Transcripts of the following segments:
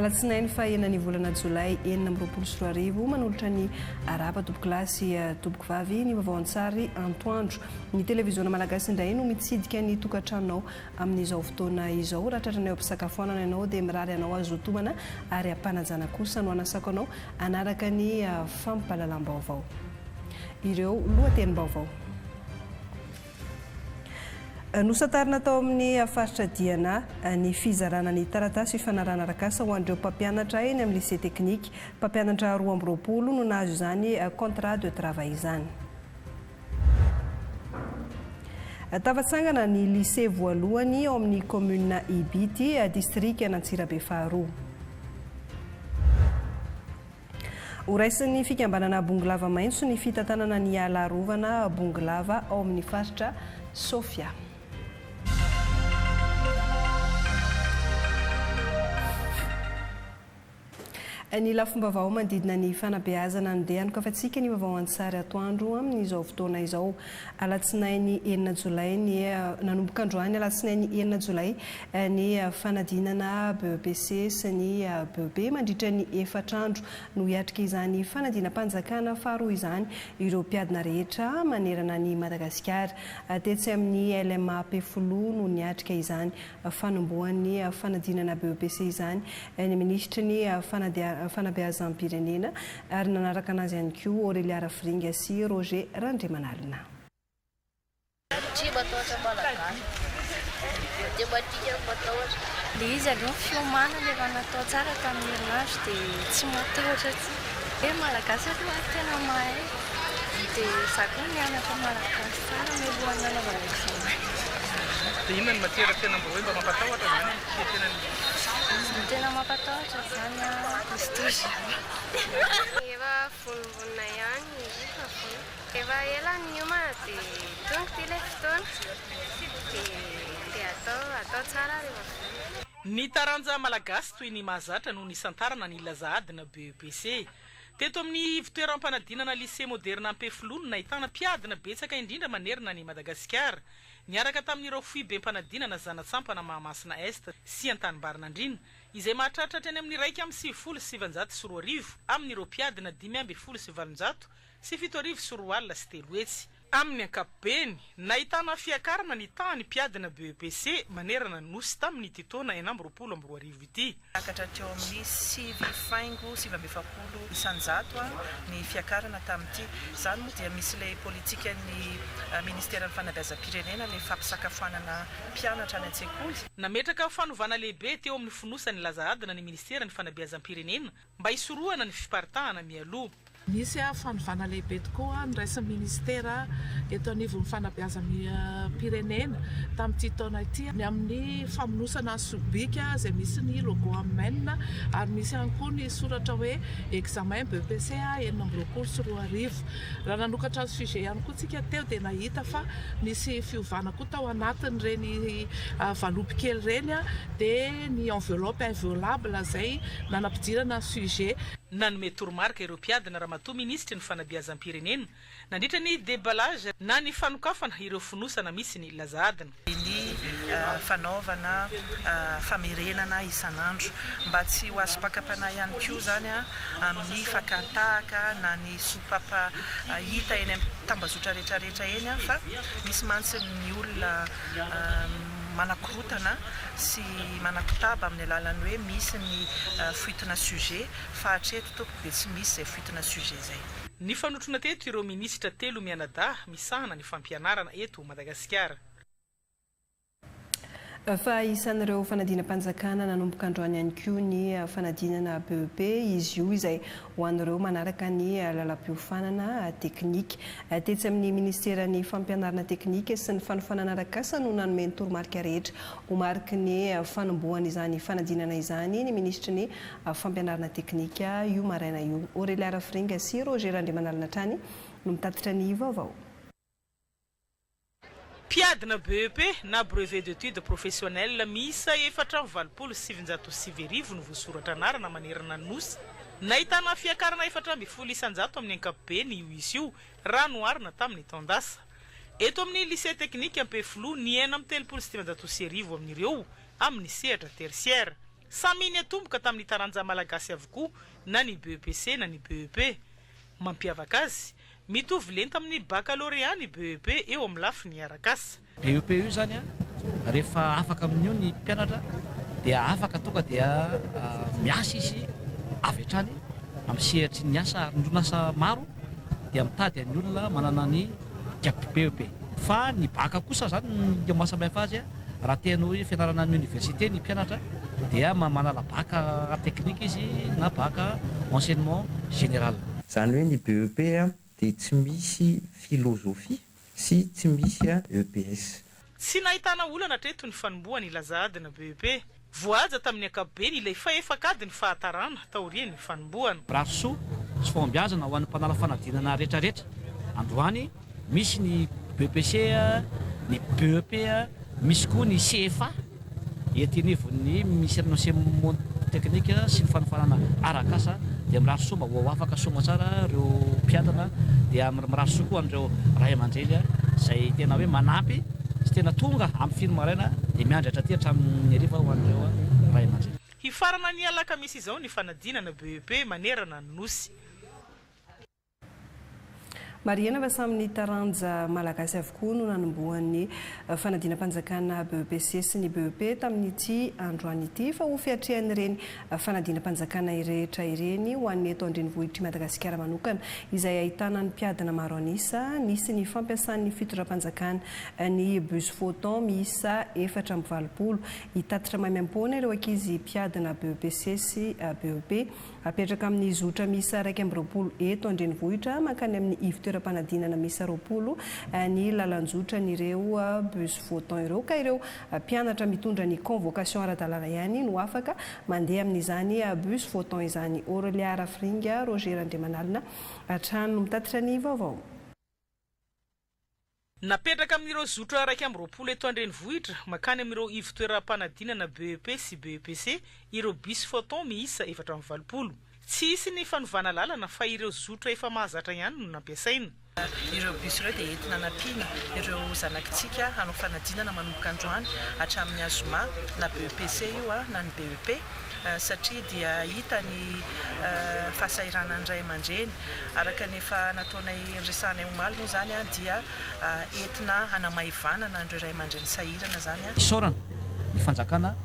alatsinainy fa enany volana jolay 2024 manolotra ny araba tompoko lasy tompoko vavy ny vaovao an-tsary antoandro ny televiziona malagasy indray no mitsidika ny tokantranonao amin'izao fotoana izao raha tratrana eo ampisakafoanana ianao dia mirary anao azo tomana ary ampanajana kosa no anasako anao anaraka ny fampahalalam-baovao ireo lohatenim-baovao nosatarina tao amin'ny faritra Diana ny fizarana ny taratasy fifanarana arakasa ho an'ireo mpampianatra eny amin'ny lycée technique mpampianatra 12 no nahazo izany contrat de travail izany. Tavatsangana ny lycée voalohany ao amin'ny commune Ibity district Antsirabe faharoa. Horaisin'ny fikambanana Bongolava maintso ny fitantanana ny alarovana Bongolava ao amin'ny faritra Sofia. Ny lafom-baovao mandidina ny fanabeazana andeha anokafantsika ny vaovao an-tsary atoandro amin'izao fotoana izao alatsinainy 9 jolay ny nanomboka androany alatsinainy 9 jolay ny fanadinana BEPC sy ny BEP mandritra ny 4 andro no hiatrika izany fanadinam-panjakana faharoa izany ireo mpiadina rehetra manerana ny Madagasikara tetsy amin'ny LMA Pefolo no niatrika izany fanombohan'ny fanadinana BEPC izany ny ministra ny fanabeazam-pirenena ary nanaraka anazy ihany koa Aurélia Rafringa sy Roger Randriamanalina. Dia izy aloha fiomanana efa natao tsara tamin'ny herinandro dia tsy matahotra tsy malagasy aloha tena mahay dia za koa mianatra malagasy tsara mialohan'ny anaovana examen. Dia inona ny matiera tena mba hoe mba mampatahotra zany tena mampatahotra zany histoire. Efa vonivonina ihany izy efa ela ny hiomana dia tonga ty ilay fotoana dia atao tsara rehefa. Ny taranja malagasy toy ny mahazatra no nisantarana ny lazaadina BEPC teto amin'ny fitoeram-panadinana lycée moderne Ampefolono nahitana mpiadina betsaka indrindra manerana ny Madagasikara niaraka tamin'ireo foibem-panadinana Zanatsampana Mahamasina Est sy Antanimbarinandrina izay mahatratratra any amin'ny 1,770 amin'ireo mpiadina 5,700 sy 7,400 sy 3 hetsy. Amin'ny ankapobeny nahitana fiakarana ny tany mpiadina BEPC manerana nosy tamin'ny titona 2024 ity. Akatrateo amin'ny 7,770 isanjato ny fiakarana tamin'ity. Zany moa dia misy ilay politika ny ministera ny fanabeazam-pirenena ilay fampisakafoanana mpianatra any an-tsekoly. Nametraka fanovana lehibe teo amin'ny fonosany lazaadina ny ministera ny fanabeazam-pirenena mba hisorohana ny fiparitahana mialoha. Misy fanovana lehibe tokoa niraisin'ny ministera eto anivon'ny fanabeazam-pirenena tamin'ity taona ity ny amin'ny famonosana sobika izay misy ny logo amena ary misy ihany koa ny soratra hoe examen BEPC 2024 raha nanokatra sujet ihany koa tsika teo dia nahita fa misy fiovana koa tao anatin'ireny valopy kely reny dia ny enveloppe inviolable zay nanampidirana sujet. Nanome toromarika ireo mpiadina Ramatoa ministra ny fanabeazam-pirenena nandritra ny déballage na ny fanokafana ireo fonosana misy ny lazaadina. Ny fanaovana famerenana isanandro mba tsy ho azo pakapana ihany koa zany amin'ny fakatahaka na ny sopapa hita eny amin'ny tambazotra rehetrarehetra eny fa misy mantsy ny olona manakorotana sy manakotaba amin'ny alalany hoe misy ny fuitina sujet fa hatreto tompoko dia tsy misy izay fuitina sujet zay. Ny fanotrona teto ireo ministra telo mianadahy misahana ny fampianarana eto Madagasikara. Fa isan'ireo fanadinam-panjakana nanomboka androany ihany koa ny fanadinana BEP izy io izay ho an'ireo manaraka ny lalam-piofanana teknika tetsy amin'ny ministera ny fampianarana teknika sy ny fanofanana arakasa no nanome ny toromarika rehetra ho mariky ny fanombohana izany fanadinana izany ny ministra ny fampianarana teknika io maraina io. Aurélia Rafringa sy Roger Randriamanalina trany no mitatitra ny vaovao. Mpiadina BEP na brevet d'études professionnelles miisa 4,770 no voasoratra anarana manerana nosy. Nahitana fiakarana 4,700 amin'ny ankapobeny io izy io raha noarina tamin'ny taondasa. Eto amin'ny lycée technique Ampefolo ny 9,770 amin'ireo amin'ny sehatra tertiaire. samy iny atomboka tamin'ny taranja malagasy avokoa na ny BEPC na ny BEP. Mampiavaka azy, mitovy lenta amin'ny baccalauréat ny BEP eo amin'ny lafiny arakasa. BEP io zany rehefa afaka amin'io ny mpianatra dia afaka tonga dia miasa izy avy hatrany amin'ny sehatry ny asa ary ndronasa maro dia mitady ny olona manana ny BEP. Fa ny baka kosa zany ny mahasamihafa azy raha tena hoe fianarana ny université ny mpianatra dia manala baka teknika izy na baka enseignement général. Zany hoe ny BEP dia tsy misy filozofia sy tsy misy EPS. Tsy nahitana olana treto ny fanombohany ilazahadina BEP. Voaja tamin'ny ankapobeny ilay faefakadiny fahatarana taorian'ny fanombohana. Rahasoa sy fombiazana ho an'ny mpanala fanadinana rehetrarehetra. Androany misy ny BEPC, ny BEP, misy koa ny CFA etinivon'ny misy enseignement technique sy ny fanofanana arakasa dia mirahasoa mba ho afaka soma tsara ireo mpiadana dia mirahasoa koa an'ireo ray aman-dreny izay tena hoe manampy sy tena tonga amin'ny fino maraina dia miandry hatraty hatramin'ny hariva ho an'ireo ray aman-dreny. Hifarana ny alakamisy izao ny fanadinana BEP manerana ny nosy. Mariana fa samy taranja malagasy avokoa no nanombohan'ny fanadinam-panjakana BEPC sy ny BEP tamin'ity androany ity fa ho fiatrehan'ireny fanadinam-panjakana rehetra ireny ho an'ny eto andrenivohitry Madagasikara manokana izay ahitana ny mpiadana maro anisa nisy ny fampiasan'ny fitondram-panjakana ny bus photon miisa 420 hitatitra maimampona ireo ankizy mpiadana BEPC sy BEP apetraka amin'ny zotra miisa 120 eto andrenivohitra mankany amin'ny ifitoeram-panadinana miisa 20 ny lalanjotra n'ireo bus photon ireo ka ireo mpianatra mitondra ny convocation ara-dalàna ihany no afaka mandeha amin'izany bus photon izany. Aurelia Rafringa, Roger Andriamanalina, hatrany no mitatitra ny vaovao. Napetraka amin'ireo zotra 120 eto andrenivohitra makany amin'ireo ivitoeram-panadinana BEP sy BEPC ireo bus photon miisa 420. Tsy isy ny fanovana lalana fa ireo zotra efa mahazatra ihany no nampiasaina. Ireo bus ireo dia entina nampiana ireo zanakitsika hanao fanadinana manomboka androany hatramin'ny azoma na BEPC io na ny BEP satria dia hita ny fahasahiranany ray aman-dreny araka nefa nataonay resahana omaly moa zany dia entina hanamaivanana andreo ray aman-dreny sahirana zany. Isaorana ny fanjakana,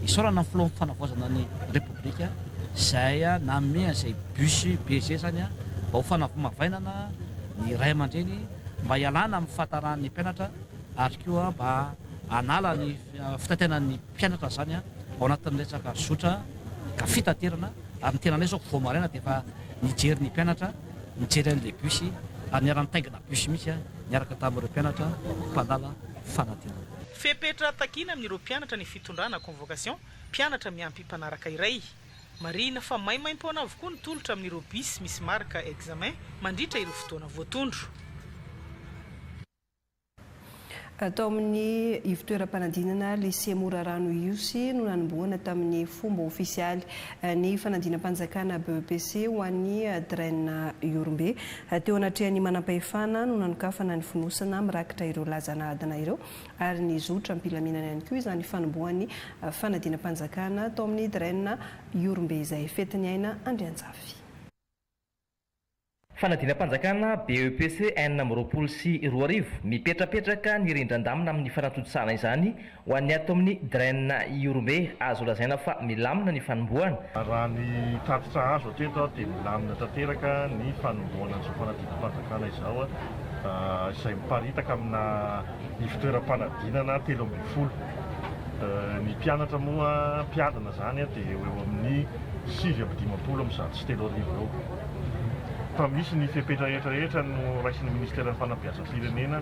isaorana ny filoha fanavaozana ny repoblika izay nanome an'izay bus BG zany mba ho fanavomavainana ny ray aman-dreny mba hialana amin'ny fahataran'ny mpianatra ary koa mba hanala ny fitatenan'ny mpianatra zany ao anatin'ny resaka zotra ka fitaterana ary ny tena ilay zao vao maraina dia efa nijery ny mpianatra nijery an'ilay bus ary niara-nitaingina bus mihitsy niaraka tamin'ireo mpianatra mpandala fanadinana. Fepetra takina amin'ireo mpianatra ny fitondrana convocation mpianatra miampy mpanaraka iray. Marina fa maimaim-poana avokoa ny tolotra amin'ireo bus misy marika examen mandritra ireo fotoana voatondro. Atao amin'ny ivitoeram-panadinana lycée Morarano Iosy no nanombohana tamin'ny fomba ofisialy ny fanadinam-panjakana BEPC ho an'ny Draine Iorombe. Teo anatrehan'ny manam-pahefana no nanokafana ny fonosana mirakitra ireo lazanadina ireo ary ny zotra ampilaminana ihany koa izany fanombohan'ny fanadinam-panjakana atao amin'ny Draine Iorombe izay fetiny aina Andrianjafy. Fanadinam-panjakana BEPC enina amby roapolo sy roa arivo mipetrapetraka ny rindran-damina amin'ny fanatontosana izany ho an'ny ato amin'ny Draine Iorombe. Azo lazaina fa milamina ny fanombohana. Raha ny tatitra azo hatreto dia milamina tanteraka ny fanombohana ny fanadinam-panjakana izao izay miparitaka amina ivitoeram-panadinana 3 ny mpianatra moa mpiadana zany dia eo amin'ny 5-10 amin'ny zato sy 3 arivo eo. Fa misy ny fepetra rehetrarehetra no raisin'ny ministera fanabeazam-pirenena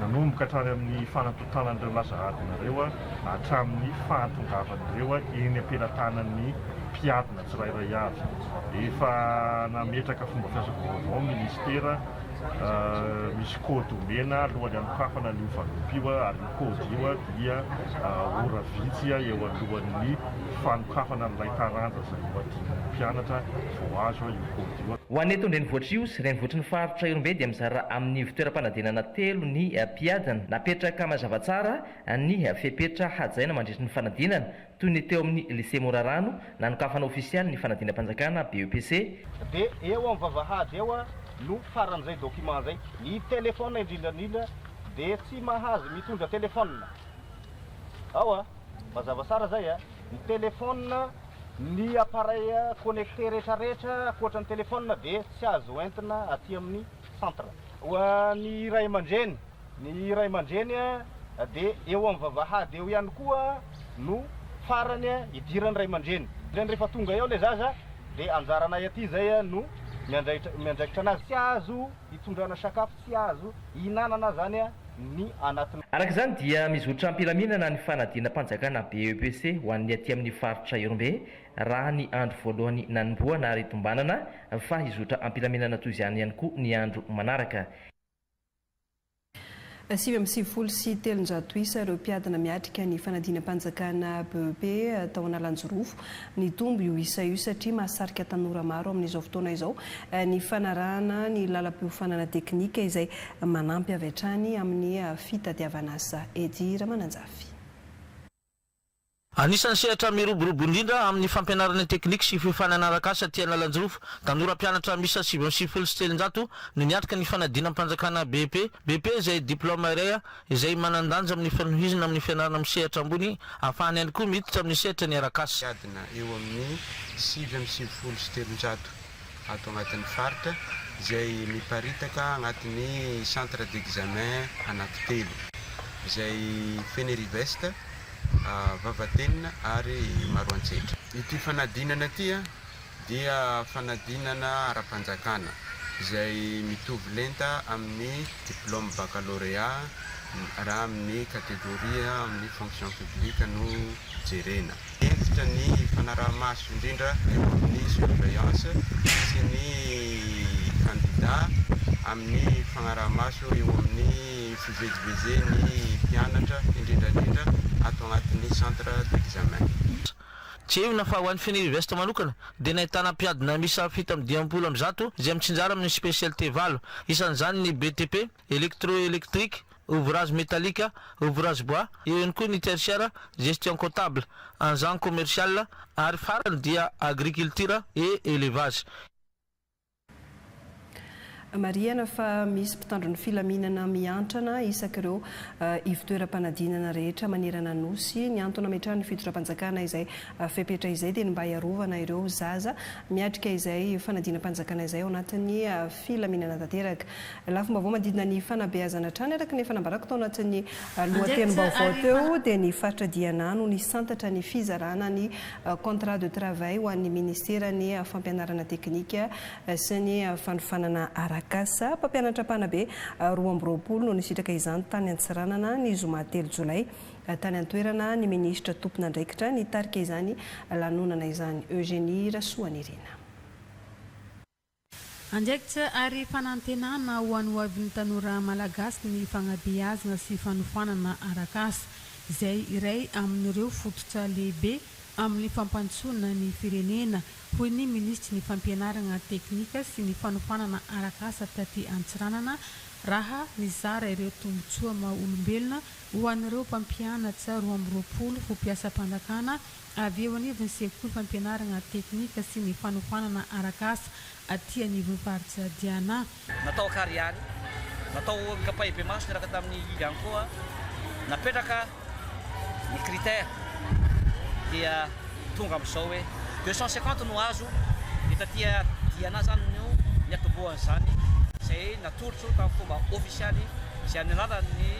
nanomboka hatrany amin'ny fanatotanan'ireo lazahadinareo hatramin'ny fahatongavan'ireo eny am-pelatanan'ny mpiadina tsirairay avy. Efa nametraka fomba fiasa vaovao ministera misy kôdy omena alohan'ny anokafana ny ovanom-pio ary ny kôdy io dia ora vitsy eo alohan'ny fanokafana n'ilay taranja izay hoadin'ny mpianatra vao azo io kôdy io. Ho an'ny eto Renivohitra io sy Renivohitry ny faritra Irombe dia mizara amin'ny fitoeram-panadinana telo ny mpiadana napetraka mazava tsara ny fepetra hajaina mandritra ny fanadinana toy ny teo amin'ny lycée Morarano nanokafana ofisialy ny fanadinam-panjakana BEPC. Dia eo amin'ny vavahady eo no faran'izay document zay ny telefona indrindrandrindra dia tsy mahazo mitondra telefona ao mazava tsara zay ny telefona ny appareil connecté rehetrarehetra ankoatra ny telefona dia tsy azo entina aty amin'ny centre. Ho ny ray aman-dreny dia eo amin'ny vavahady eo ihany koa no farany idiran'ny ray aman-dreny. Rehefa tonga eo le zaza dia anjaranay aty zay no miandraikitra anazy tsy azo hitondrana sakafo, tsy azo hihinanana zany ny anatiny. Araka izany dia mizotra ampilaminana ny fanadinam-panjakana BEPC ho an'ny aty amin'ny faritra Irombe raha ny andro voalohany nanomboana ary tombanana fa hizotra ampilaminana toy izany ihany koa ny andro manaraka. 7,7 isa ireo mpiadana miatrika ny fanadinam-panjakana BEP tao Analanjorofo. Ny tombo io isa io satria mahasarika tanora maro amin'izao fotoana izao. Ny fanarahana ny lalam-piofanana teknika izay manampy avy hatrany amin'ny fitadiavana asa. Edy Ramananjafy. Anisan'ny sehatra miroborobo indrindra amin'ny fampianarana teknika sy fiofanana arak'asa aty Analanjorofo. Tanora mpianatra misa 7,7 no niatrika ny fanadinam-panjakana BEP izay diplôma iray izay manandanja amin'ny fanohizana amin'ny fianarana amin'ny sehatra ambony ahafahany ihany koa miditra amin'ny sehatra ny arak'asa. Adina eo amin'ny 7,7 ato agnatin'ny faritra izay miparitaka agnatin'ny centre d'examen anankitelo izay Fenerive Vavatenina ary Maroantsetra. Ity fanadinana ity dia fanadinana ara-panjakana izay mitovy lenta amin'ny diplôme baccalauréat raha amin'ny kategoria amin'ny fonction publique no jerena. Hevitra ny fanaraha-maso indrindra eo amin'ny surveillance sy ny candidat amin'ny fanaraha-maso eo amin'ny fivezivezeny mpianatra indrindrandrindra ato agnatin'ny centre d'examen. Tsy eo na fa ho an'ny Fenerive manokana dia nahitana mpiadina misa 7,1 izay mitsinjara amin'ny spécialité valo. Isan'izany ny BTP, électroélectrique, ouvrage métallique, ouvrage bois, eo ihany koa ny tertiaire, gestion comptable, agent commercial ary farany dia agriculture et élevage. Mariana fa misy mpitandro ny filaminana miantrana isak'ireo ivitoeram-panadinana rehetra manerana nosy ny antony ametrahany fitoeram-panjakana izay fepetra izay dia mba hiarovana ireo zaza miatrika izay fanadinam-panjakana izay ao anatin'ny filaminana tanteraka. Lafim-baovao manodidina ny fanabeazana trany araka ny fanambarako tao anatin'ny lohatenim-baovao teo dia ny faritra Diana no ny santatra ny fizarana ny contrat de travail ho an'ny ministera ny fampianarana teknika sy ny fanofanana arak'asa. Mpampianatra mpanabe 12 no nisitraka izany tany Antsiranana ny zoma 3 Jolay tany antoerana ny ministra tompon'andraikitra ny tarika izany lanonana izany. Eugénie Rasoanirina. Andraikitra ary fanantenana ho an'ny hoavin'ny tanora malagasy ny fagnabeazana sy fanofanana arak'asa izay iray amin'ireo fototra lehibe amin'ny fampantsoana ny firenena hoy ny ministry ny fampianarana teknika sy ny fanofanana arak'asa taty Antsiranana raha nizara ireo tombotsoa maha-olombelona ho an'ireo mpampianatra 12 ho mpiasa-panjakana avy eo anivon'ny sekoly fampianarana teknika sy ny fanofanana arak'asa aty anivon'ny faritra Diana. Natao kariary, natao kapahibe maso niraka tamin'ny ihany koa napetraka ny critère dia tonga amin'izao hoe 250 no azo itatia Diana zany no niatoboana zany izay natorotro tamin'ny fomba ofisialy izay amin'ny alalan'ny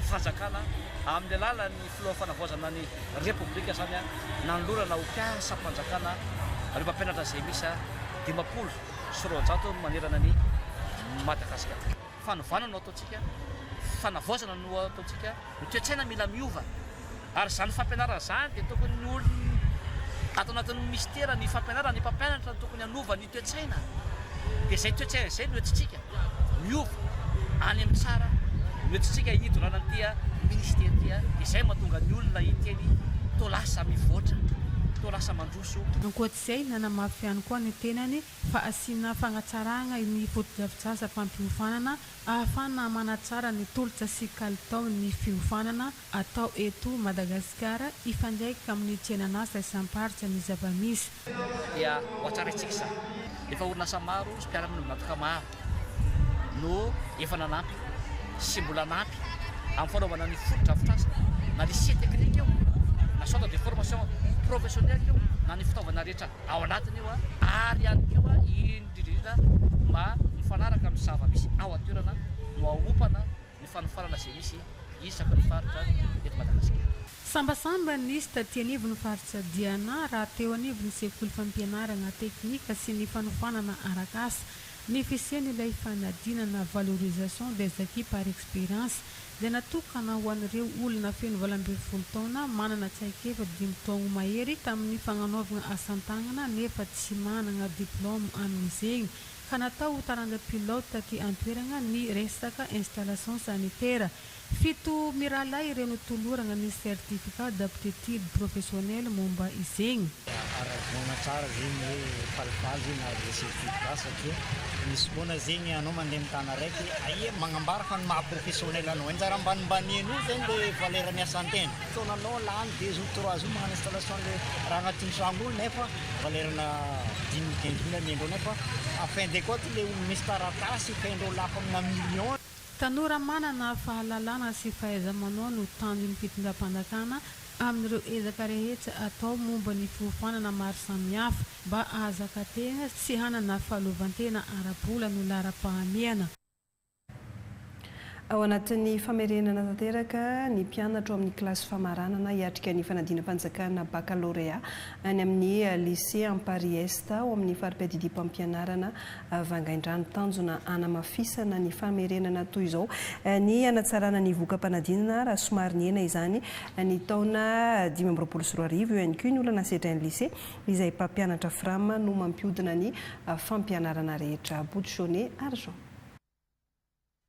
fanjakana amin'ny alalan'ny filoha fanavaozana ny repoblika zany nanolorana ho mpiasa-panjakana ary mpampianatra izay misy 50 manerana ny Madagasikara. Fanovanana no ataontsika, fanavaozana no ataontsika, ny toe-tsaina mila miova. Ary zany fampianarana zany dia tokony ny olona ato anatin'ny mistera ny fampianarana ny mpampianatra tokony hanova ny toe-tsaina. Dia izay toe-tsaina izay no entsintsika. miova any amin'ny tsara metitsika idonanatya ministera tya izay mahatonga ny olona ityany to lasa mivoatra to lasa mandroso. Ankoatr'izay nanamafy ihany koa ny tenany fa asiana fagnatsarana ny foto-drafitrasa fampiofanana ahafana manatsara ny tolotra sy kalitao ny fiofanana atao eto Madagasikara ifandraika amin'ny tsenan'asa isamparitra ny zava-misy. Dia ohatsaraitsika izany efa orinasa maro sy mpiara-monina matoka maro no efa nanampy sy mbola nampy amin'ny fanaovana ny foto-drafitrasa na lycée technique io na centre de formation professionnelle io na ny fitaovana rehetra ao anatiny io ary ihany koa indrindrindrindra mba mifanaraka amin'ny zava-misy ao an-toerana no aopana ny fanofarana izay misy isaky ny faritra eto Madagasikara. Sambasamba nisy taty anivo ny faritra Diana raha teo anivo ny sekoly fampianarana teknika sy ny fanofanana arakasa ny fisian'ilay fanadinana valorisation des acquis par expérience dia natokana ho an'ireo olona feno 12 taona manana tsaikefa 5 taona mahery tamin'ny fagnanaovana asan-tagnana nefa tsy manana diplôme amin'izegny ka natao ho taranja pilote taty an-toerana ny resaka installation sanitaire. Fito miralay ireo notolorana ny certificat d'aptitude professionnelle momba izegny. Ara-bona tsara zegny hoe falifaly zegny ary certificat satria misy foana zegny anao mandeha mitana raiky aie magnambara fa ny maha-professionnel anao anjara ambanimbanian'io zegny le valera ny asan-tena taonanao lany 2 jours 3 jours magnano installation le raha agnatin'ny trano olo nefa valerana 10-15 000 miandreo nefa afin de compte le olo misy taratasy faindreo lafa amina million. Tanora manana fahalalana sy fahaiza-manao no tanjo ny fitondram-panjakana amin'ireo ezaka rehetra atao momba ny fiofanana maro samihafa mba ahazaka tena sy hanana fahaleovantena ara-bola no lara-pahamehana. Ao anatin'ny famerenana tanteraka ny mpianatra amin'ny kilasy famaranana hiatrika ny fanadinam-panjakana baccalauréat any amin'ny lycée Ampari Est ao amin'ny farim-piadidim-pampianarana Vangaindrano tanjona anamafisana ny famerenana toy izao ny anatsarana ny voka-panadinana raha somary ny ena izany ny taona 2024 eo ihany koa ny olana sedrainy lycée izay mpampianatra frama no mampiodina ny fampianarana rehetra. Boutchonnet Argent.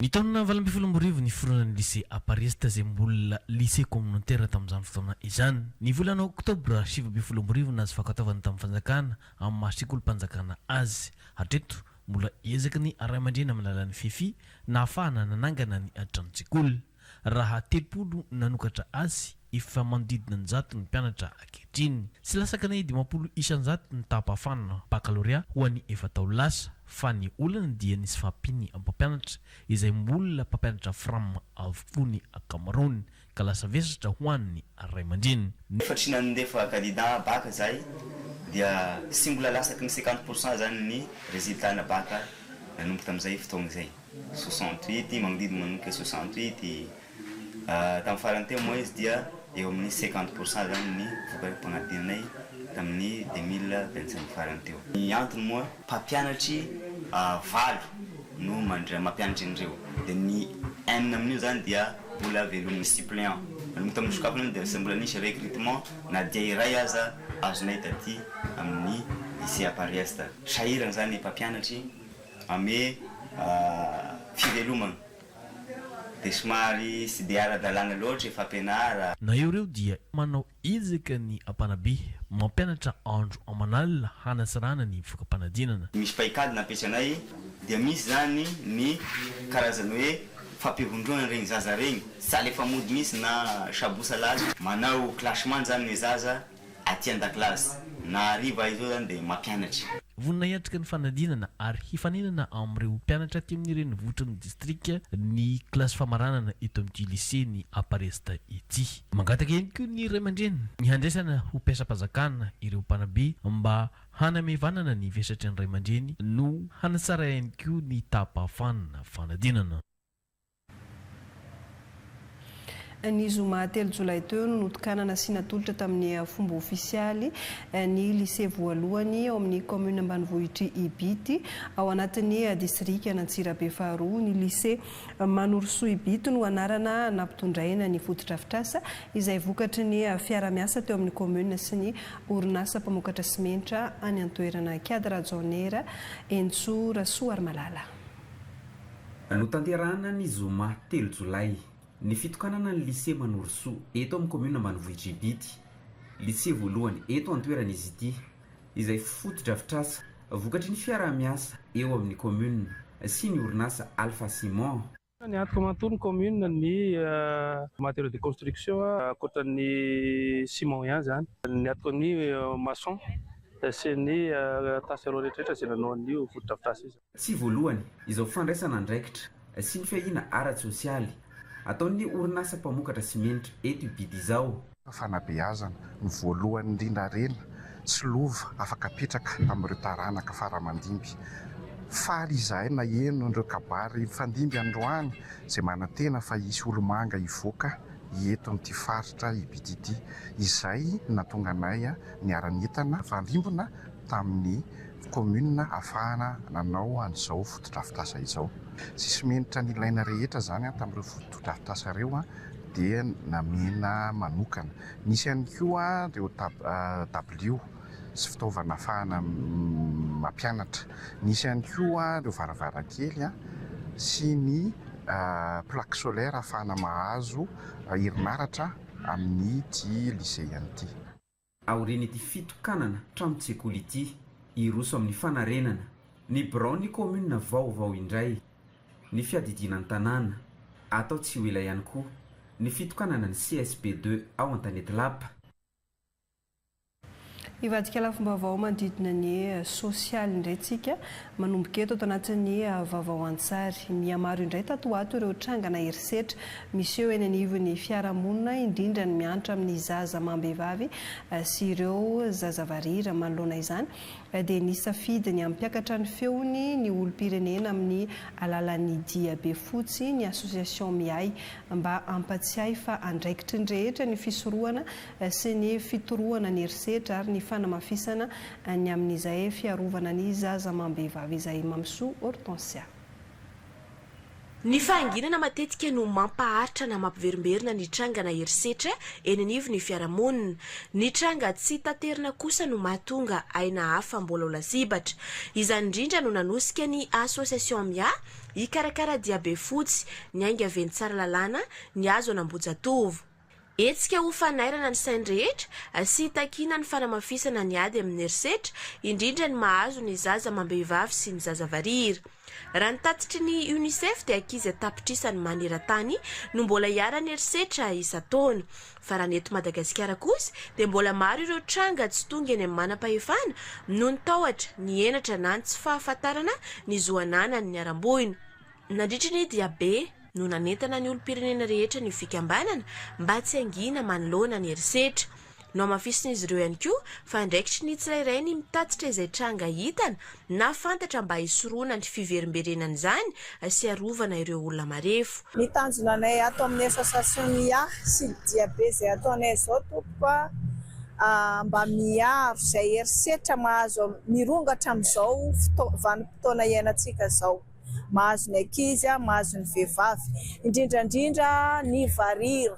Ny taona 2024 ny foronan'ny lycée Ampari Est izay mbola lycée communautaire tamin'izany fotoana izany. Ny volana oktobra 2024 nahazo fankatavana tamin'ny fanjakana amin'ny maha-sekolim-panjakana azy. Hatreto mbola ezaka ny ray aman-dreny amin'ny alalan'ny fefy na ahafahana nanangana ny antranotsekoly. Raha 30 nanokatra azy efa manodidina ny 100 ny mpianatra ankehitriny. Tsy lasaka ny 20 isan-jato ny tapa-hafana baccalauréat ho an'ny efa tao lasa fa ny olana dia nisy fampiny am-pampianatra izay mbola mpampianatra frama avokoa ny akamaroany ka lasa vesatra ho an'ny ray aman-dreny. Efa tsy nandefa candidat baka zay dia sy mbola lasaky ny 50% zany ny résultat na baka nanomboka tamin'izay fotoana izay 68 magnodidina manomboka 68 tamin'ny farany teo moa izy dia eo amin'ny 50% zany ny voka-panadinanay tamin'ny 2025 farany teo. Ny antony moa mpampianatry valo no mampianatra indreo dia ny enina amin'io zany dia mbola velomin'ny suppléant manomboka tamin'ny sokafana dia sy mbola nisy recrutement na dia iray aza azonay taty amin'ny lycée Ampari Est. Sahirana zany mpampianatry ame fivelomana dia somary sy dia ara-dalàna loatra efa ampianara. Na eo reo dia manao ezaka ny ampanabe mampianatra andro aman'alina hanasarana ny voka-panadinana. Misy paikady nampetranay dia misy zany ny karazany hoe fampivondroana regny zaza regny sy alefa mody misy na sabosalala manao classement zany ny zaza aty an-dakilasy na hariva izao zany dia mampianatra. Vonina hiatrika ny fanadinana ary hifanenana amin'ireo mpianatra aty amin'ny renivohitra ny distrika ny kilasy famaranana eto amin'ity lycée ny Ampari Est ity. Mangataka ihany koa ny ray aman-dreny ny handraisana ho mpiasam-panjakana ireo mpanabe mba hanamevanana ny vesatry ny ray aman-dreny no hanatsara ihany koa ny tapa-hafana fanadinana. Ny zoma 3 jolay teo no notokanana sy natolotra tamin'ny fomba ofisialy ny lycée voalohany ao amin'ny commune ambanivohitry Ibity ao anatin'ny district Antsirabe faharoa. Ny lycée Manorosoa Ibity no anarana nampitondraina ny foto-drafitrasa izay vokatry ny fiara-miasa teo amin'ny commune sy ny orinasa mpamokatra simenitra any an-toerana Cadre Jonera Entso Rasoa ary Malala. no tanterahana ny zoma 3 jolay ny fitokanana ny lycée Manorosoa eto amin'ny commune Ambanivohitra lycée voalohany eto an-toeran'izy ity izay foto-drafitrasa vokatry ny fiarah-miasa eo amin'ny commune sy ny orinasa Alpha Simon. Ny antoko mantony commune ny matériaux de construction akoatran'ny ciment ihany zany ny antoko ny maçon sy ny tasero rehetrarehetra izay nanao an'io foto-drafitrasa izy. Tsy voalohany izao fandraisana andraikitra sy ny fiahiana ara-tsosialy ataon'ny orinasa mpamokatra simenitra eto Ibidy izao. Fanabeazana ny voalohany indrindra rena sy lova afaka apetraka amin'ireo taranaka faramandimby. Faly izahay na eno ireo kabary fandimby androany izay manantena fa hisy olomanga hivoaka eto amin'ity faritra Ibidy ity. Izay natonga anay niara-nientana fandimbona tamin'ny commune ahafahana nanao an'izao foto-drafitrasa izao. Sisy menitra ny ilaina rehetra zany tamin'ireo foto-drafitrasa ireo dia namena manokana. Nisy ihany koa ireo tablio sy fitaovana ahafahana mampianatra. Nisy ihany koa ireo varavarankely sy ny plaque solaire ahafahana mahazo herinaratra amin'ny ity lycée ihany ity. Aorian'ity fitokanana trano-tsekoly ity iroso amin'ny fanarenana ny Braony commune vaovao indray ny fiadidianany tanàna atao tsy ho ela ihany koa ny fitokanana ny CSP2 ao Antanety Lapa. Ivadika lafim-baovao manodidina ny sosialy indray tsika manomboka eto anatin'ny vaovao an-tsary. Mihamaro indray tatoato ireo trangana herisetra misy eo eny anivon'ny fiarahamonina indrindra ny mianatra amin'ny zaza mambehivavy sy ireo zazavarira manoloana izany dia nisafidy ny ampiakatra ny feony ny olom-pirenena amin'ny alalan'ny dia be fotsy ny association miay mba ampatsiahy fa andraikitry ny rehetra ny fisorohana sy ny fitorohana ny herisetra ary ny fanamafisana ny amin'izay fiarovana ny zaza mambehivavy izay Mamsoa Hortensia. Ny fahanginana matetika no mampaharitra na mampiverimberina ny trangana herisetra eny anivon'ny fiarahamonina. Ny tranga tsy taterina kosa no mahatonga aina hafa mbola ho lazibatra. Izany indrindra no nanosika ny association MIA hikarakara diabe fotsy, ny ainga veny tsara lalàna, ny azo anambojatovo. Etsika ho fanairana ny sainy rehetra sy takina ny fanamafisana ny ady amin'ny herisetra indrindra ny mahazo ny zaza mambehivavy sy ny zazavarira. Raha ny tatitry ny UNICEF dia ankizy atapitrisany maneran-tany no mbola hiara-ny herisetra isan-taona. Fa raha ny eto Madagasikara kosa dia mbola maro ireo tranga tsy tonga eny amin'ny manam-pahefana no ny tahotra, ny enatra na ny tsy fahafantarana ny zoananany ny aram-boina. Nandritry ny diabe no nanentana ny olom-pirenena rehetra ny fikambanana mba tsy hangina manoloana ny herisetra. No amafisina izy ireo ihany koa fa andraikitry ny tsirairay ny mitatitra izay tranga hitana na fantatra mba hisoroana ny fiverimberenana izany sy arovana ireo olona marefo. Ny tanjona anay ato amin'ny association MIA sy diabe izay ataonay izao tompoko mba miaro izay herisetra mahazo mirongatra amin'izao vanim-potoana iainantsika izao. Mahazo ny ankizy, mahazo ny vehivavy, indrindrandrindra ny varira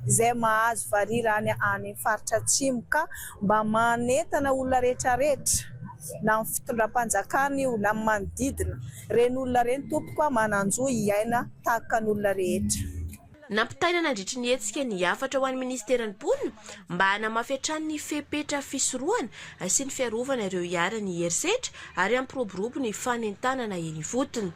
izay mahazo varira any faritra atsimoka mba manentana olona rehetrarehetra na amin'ny fitondram-panjakany olona amin'ny manodidina. Reny olona reny tompoko mananjo hiaina tahaka ny olona rehetra. Nampitaina nandritry ny hetsika ny hafatra ho an'ny ministeran'ny mponina mba hanamafy hatrany ny fepetra fisorohana sy ny fiarovana ireo hiara ny herisetra ary ampiroborobo ny fanentanana eny fotony.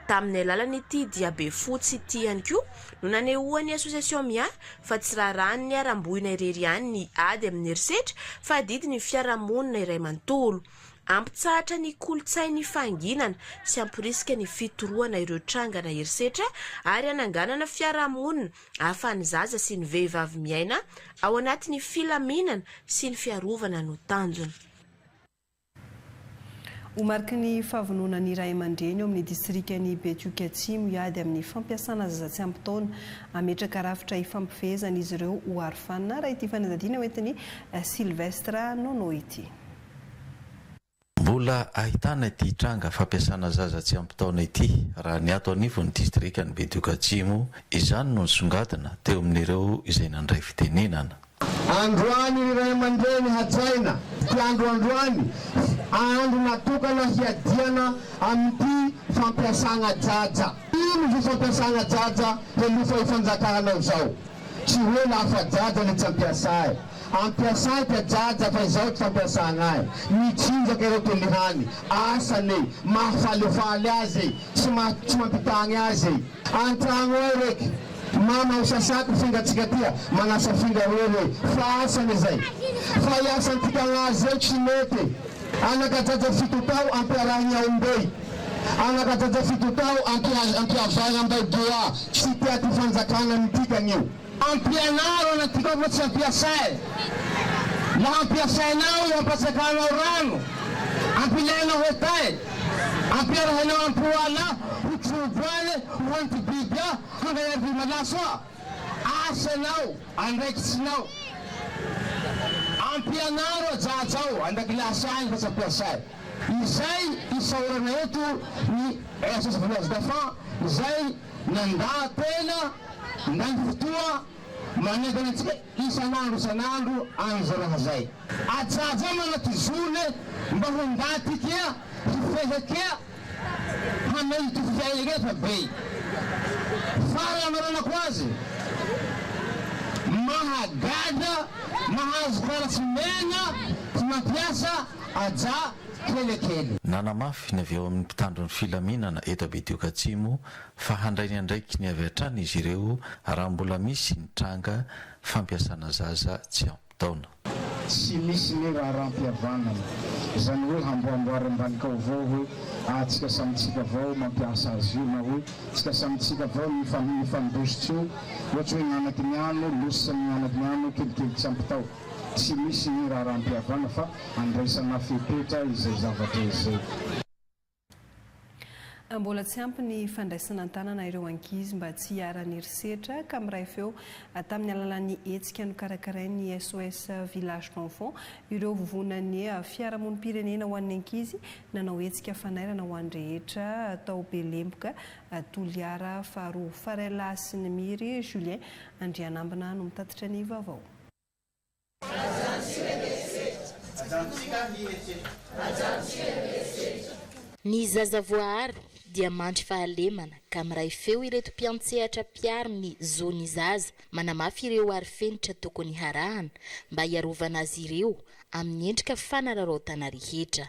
Tamin'ny alalan'ity diabe fotsy ity ihany koa no nanehoan'ny association MIA fa tsy raharahany ny aram-boina irery ihany ny ady amin'ny herisetra fa didi ny fiarahamonina iray manontolo. Ampitsahatra ny kolotsain'ny fahanginana sy ampirisika ny fitorohana ireo trangana herisetra ary ananganana fiarahamonina ahafahany zaza sy ny vehivavy miaina ao anatin'ny filaminana sy ny fiarovana no tanjona. Ho mariky ny fahavonona ny Ray aman-dreny eo amin'ny distrikany Betioka Atsimo hiady amin'ny fampiasana zaza tsy ampy-taona ametraka rafitra hifampifehezana izy ireo ho arofanina raha ity fanadadiana hoentiny Sylvestre Nono ity. Mbola ahitana ity tranga fampiasana zaza tsy ampy-taona ity raha ny ato anivon'ny distrikany Betioka Atsimo izany no nisongadina teo amin'ireo izay nandray fitenenana. Androany Ray aman-dreny hajaina, androany andro natokana hiadiana amin'ity fampiasana jaja. Ino io fampiasana jaja helofa ifanjakanao zao. Tsy hoe lafa jaja le tsy ampiasay. Ampiasay ka jaja fa izao tsy fampiasana ay. Mitsinjaka ireo tolihany. Asany mahafalifaly azy, tsy mampitagny azy. Antragno ao reky. Mama usasaka fingatsika tia manasa finga wewe fa asany zay. Fa iasantika anazy tsy mety. Anakajaja fito tao ampiarahany aombey. Anakajaja fito tao ampiavagna ambaidoa. Tsy tia ty fanjakana mitikany io. Ampianaro anatika fa tsy ampiasay. Laha ampiasainao ampasakanao rano. Ampilainao hetay. Ampiarahanao ampoala. Utrubale wantibibia hangayarvi malaswa. Asanao andraikitsinao. Ampianaro jajao andakilasany fa tsy ampiasay. Izay isaorana eto ny SOS Dafa izay nanda tena ndandy fotoa manentana antsika isanandro an'izao raha zay. Ajaja manaty zone mba hondatikea hifehekea hamay ty fiaigna fa be. Fara marana quase. Mahagada, mahazo karatsy mena, tsy mampiasa aja kelekely. Nanamafy ny avy eo amin'ny mpitandron'ny filaminana eto Betiokatsimo fa handray ny andraiky ny avy hatrany izy ireo raha mbola misy ny tranga fampiasana zaza tsy ampitaona. Tsy misy ny raha rampihavanana. Izany hoe hamboamboary ambanika avao hoe atsika samitsika avao mampiasa azy io na hoe tsika samitsika avao mifandositra io ohatra hoe gnanaky ny ano losy ny gnanaky ny ano kelikely tsy ampitao. Tsy misy ny raha rampihavana fa andraisana fepetra izay zavatra izay. Mbola tsy ampy ny fandraisana an-tanana ireo ankizy mba tsy hiarany herisetra ka miray feo tamin'ny alalan'ny hetsika nokarakarain'ny SOS Village d'Enfants ireo vovonan'ny fiarahamonim-pirenena ho an'ny ankizy nanao hetsika fanairana ho an'ny rehetra tao Belemboka Toliara faharoa Farela sy ny Miry Julien Andrianambina no mitatitra ny vaovao. Ny zazavoahary dia mandry fahalemana ka miray feo ireto mpiantsehatra mpiaro ny zony zaza manamafy ireo arifenitra tokony harahana mba hiarovana azy ireo amin'ny endrika fanararaotana rehetra.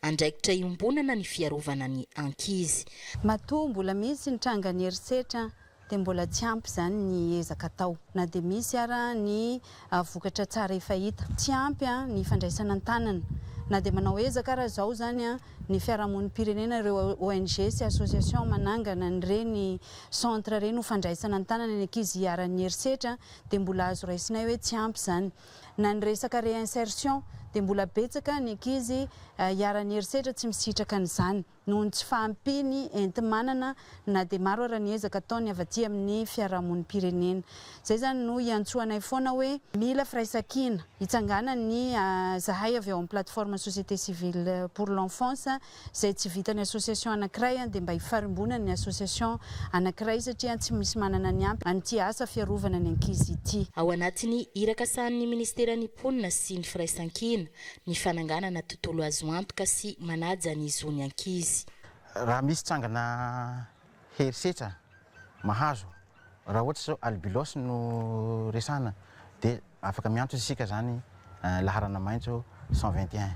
Andraikitra iombonana ny fiarovana ny ankizy. Matoa mbola misy ny trangany herisetra dia mbola tsy ampy zany ny ezaka atao na dia misy ara ny vokatra tsara efa hita. Tsy ampy ny fandraisana an-tanana na dia manao ezaka raha zao zany ny fiarahamonim-pirenena ireo ONG sy association manangana nyreny centre reny ho fandraisana an-tanana ny ankizy hiarany herisetra dia mbola azo raisinay hoe tsy ampy zany. Na ny resaka réinsertion dia mbola betsaka ny ankizy hiarany herisetra tsy misitraka an'izany noho ny tsy fahampiny enti-manana na dia maro ara ny ezaka ataony avy aty amin'ny fiarahamonim-pirenena. Zay zany no iantsoanay foana hoe mila firaisan-kina hitsangana ny zahay avy eo amin'ny plateforme société civile pour l'enfance zay tsy vitan'ny association anankiray dia mba hifarimbona ny association anankiray satria tsy misy manana ny ampy an'ity asa fiarovana ny ankizy ity. Ao anatiny iraka sahan'ny ministeran'ny ponina sy ny firaisan-kina ny fananganana tontolo azo antoka sy manaja ny zony ankizy. Raha misy tsangana herisetra mahazo raha ohatra zao albilos no resana dia afaka miantso isika zany laharana maintso 121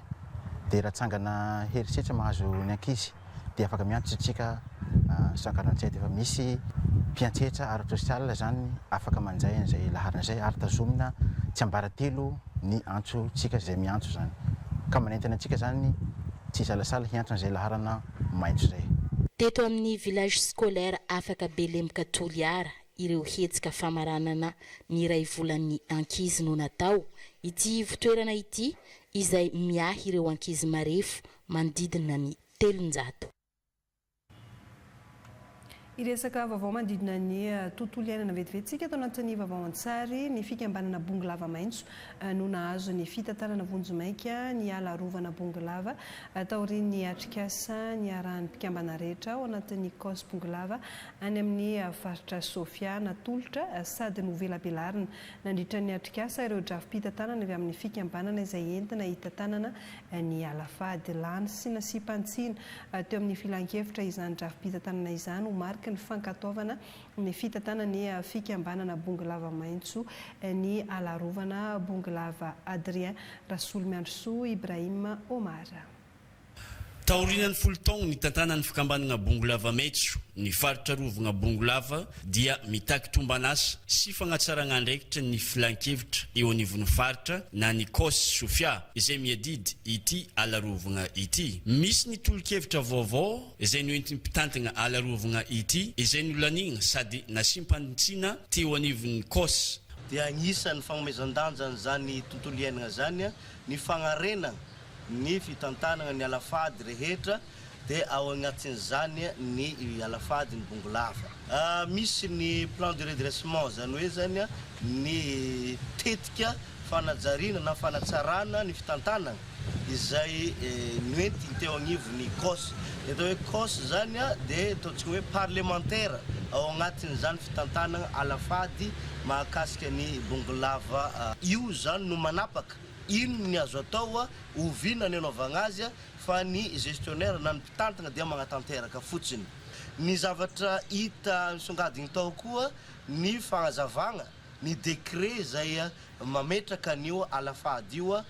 dia raha tsangana herisetra mahazo ny ankizy dia afaka miantso isika 147 efa misy mpiantsetra ara-sosiala zany afaka manjay an'izay laharana izay ary tazomina tsy ambaratelo ny antso tsika zay miantso zany ka manentana antsika zany tsy salasala hiantso an'izay laharana maintso zay. Teto amin'ny village scolaire afaka Belemboka Toliara ireo hetsika famaranana ny iray volan'ny ankizy no natao ity votoerana ity izay miahy ireo ankizy marefo manodidina ny 300. Iresaka vaovao mandidina ny tontolo iainana vetivetsika atao anatin'ny vaovao-an-tsary ny fikambanana Bongolava maitso no nahazo ny fitantanana vonjimaika ny ala rovana Bongolava taorian'ny atrikasa ny arahan'ny mpikambana rehetra ao anatin'ny COS Bongolava any amin'ny faritra Sofia natolotra sady novelabelarina nandritra ny atrikasa ireo drafi-pitantanana avy amin'ny fikambanana izay entina hitantanana ny alafady lany sy nasipantsina teo amin'ny filan-kevitra izany drafi-pitantanana izany ho marika ny fankataovana ny fitantanana ny fikambanana Bongolava maitso ny alarovana Bongolava Adrien Rasoulmiandroso Ibrahim Omar. Taoriana ny folo taogno ny tantanan'ny fikambanana Bongolava maitso ny faritra rovana Bongolava dia mitaky tomban'asa sy fagnatsarana andraikitra ny filan-kevitra eo anivon'ny faritra na ny COS Sofia izay miadidy ity alarovana ity. Misy ny tolo-kevitra vaovao izay noentin'ny mpitantana alarovana ity izay nolanigna sady nasimpanitsina teo anivon'ny COS. Dia agnisan'ny fanomezan-danjana zany tontolo iainana zany ny fagnarenana ny fitantanana ny alafady rehetra dia ao agnatin'izany ny alafady ny Bongolava. Misy ny plan de redressement zany hoe zany ny tetika fanajariana na fanatsarana ny fitantanana izay noentigny teo agnivon'ny COS. Atao hoe COS zany dia ataontsika hoe parlementaire ao agnatin'izany fitantanana alafady mahakasika ny Bongolava. Io zany no manapaka ino ny azo atao oviana ny anaovagna azy fa ny gestionnaire na ny mpitantana dia magnatanteraka fotsiny. Ny zavatra hita misongadiny tao koa ny fagnazavagna ny décret zay mametraka an'io alafady io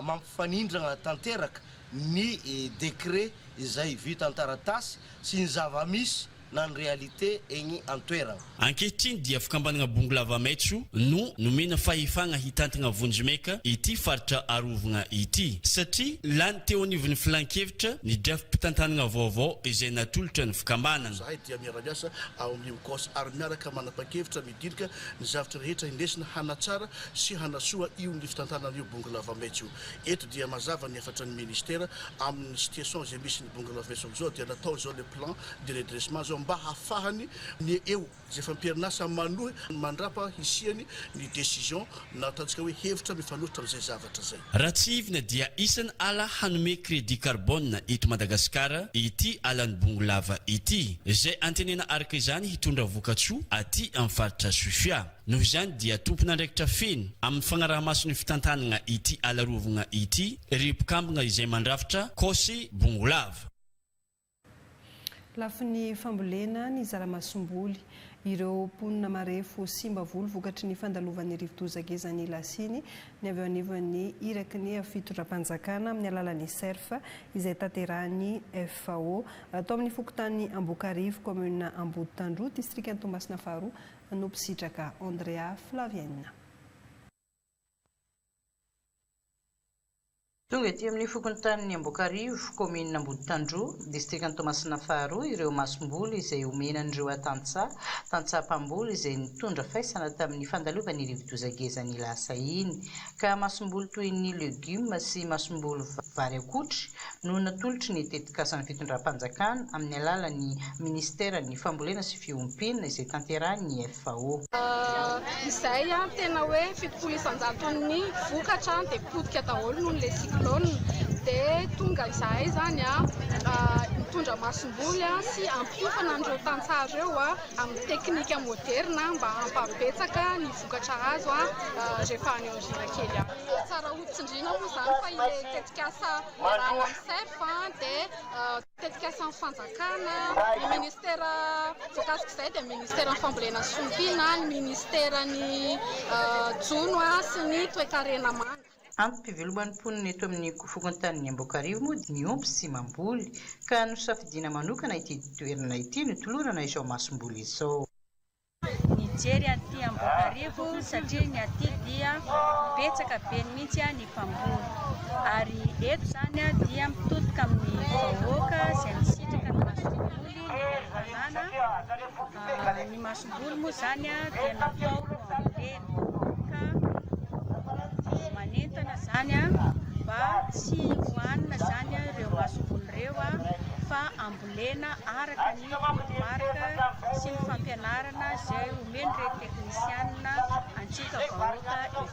mampifanindrana tanteraka ny décret izay vita an-taratasy sy ny zava-misy na ny réalité egny antoerana. Ankehitriny dia fikambanana Bongolava maitso no nomena fahefagna hitantana vonjimaika ity faritra arovana ity satria lany teo anivon'ny filan-kevitra ny drafi-pitantanana vaovao izay natolotra ny fikambanana. Zahay dia miara-miasa ao amin'ny COS ary miaraka manapa-kevitra midilika ny zavatra rehetra indesina hanatsara sy hanasoa io ny fitantanana io Bongolava maitso. Eto dia mazava ny efatra ny ministera amin'ny situation izay misy ny Bongolava maitso zao dia natao zao le plan de redressement zao mba hafahany ny eo zay fampiarinasa manohy mandrapa hisiany ny décision na ataontsika hoe hevitra mifanohitra amin'izay zavatra zay. Raha tsy ivina dia isan'ny ala hanome crédit carbone eto Madagasikara ity alan'ny Bongolava ity izay antenena araka izany hitondra vokatsoa aty amin'ny faritra Sofia. Noho izany dia tompon'andraikitra feno amin'ny fagnaraha-mason'ny fitantanana ity alarovana ity ireo mpikambana izay mandrafitra COS Bongolava. Lafin'ny fambolena ny zara-masomboly ireo mponina marefo simba volo vokatry ny fandalovan'ny rivodozagezan'ny lasiny ny avy eo anivon'ny iraky ny fitondram-panjakana amin'ny alalan'ny serfa izay tanterahany FAO atao amin'ny fokontany Ambokarivo commune Amboditandro district Toamasina Faharoa no mpisitraka Andrea Flavienne. Tonga ety amin'ny fokontany Ambokarivo commune Amboditandro district Toamasina Faharoa ireo masomboly izay omenan'ireo tantsaha-mpamboly izay nitondra faisana tamin'ny fandalovan'ny rivodozagezan'ny lasa iny ka masomboly toy ny legioma sy masomboly vary akotry no natolotry ny tetikasan'ny fitondram-panjakana amin'ny alalan'ny ministera ny fambolena sy fiompiana izay tanterahany FAO. Izay tena hoe fitopolo isan-jaton'ny vokatra dia potika daholo noho le dia tonga izahay zany mitondra masomboly sy ampiofana an'ireo tantsaha ireo amin'ny teknika moderna mba hampabetsaka ny vokatra azo rehefa any aorina kely. Tsara hotsindrina moa zany fa ile tetikasa arahana amin'ny serfa dia tetikasan'ny fanjakana ny ministera voakasika izay dia ministera ny fambolena sy fiompiana ny ministera ny jono sy ny toe-karena manga. Ampi-piveloman'ny mponina eto amin'ny fokontany Ambokarivo moa dia miompy sy mamboly ka nosafidiana manokana ity toerana ity no tolorana izao masomboly izao. Nijery aty Ambokarivo satria ny aty dia betsaka be mihitsy ny mpamboly ary eto zany dia mitotoka amin'ny vahoaka izay misitraka ny masomboly ny masomboly moa zany dia natao fambolena manentana zany mba tsy hohanina zany ireo masomboly ireo fa ambolena araka ny marika sy ny fampianarana izay omen'ireo teknisianina antsika vahoaka eto.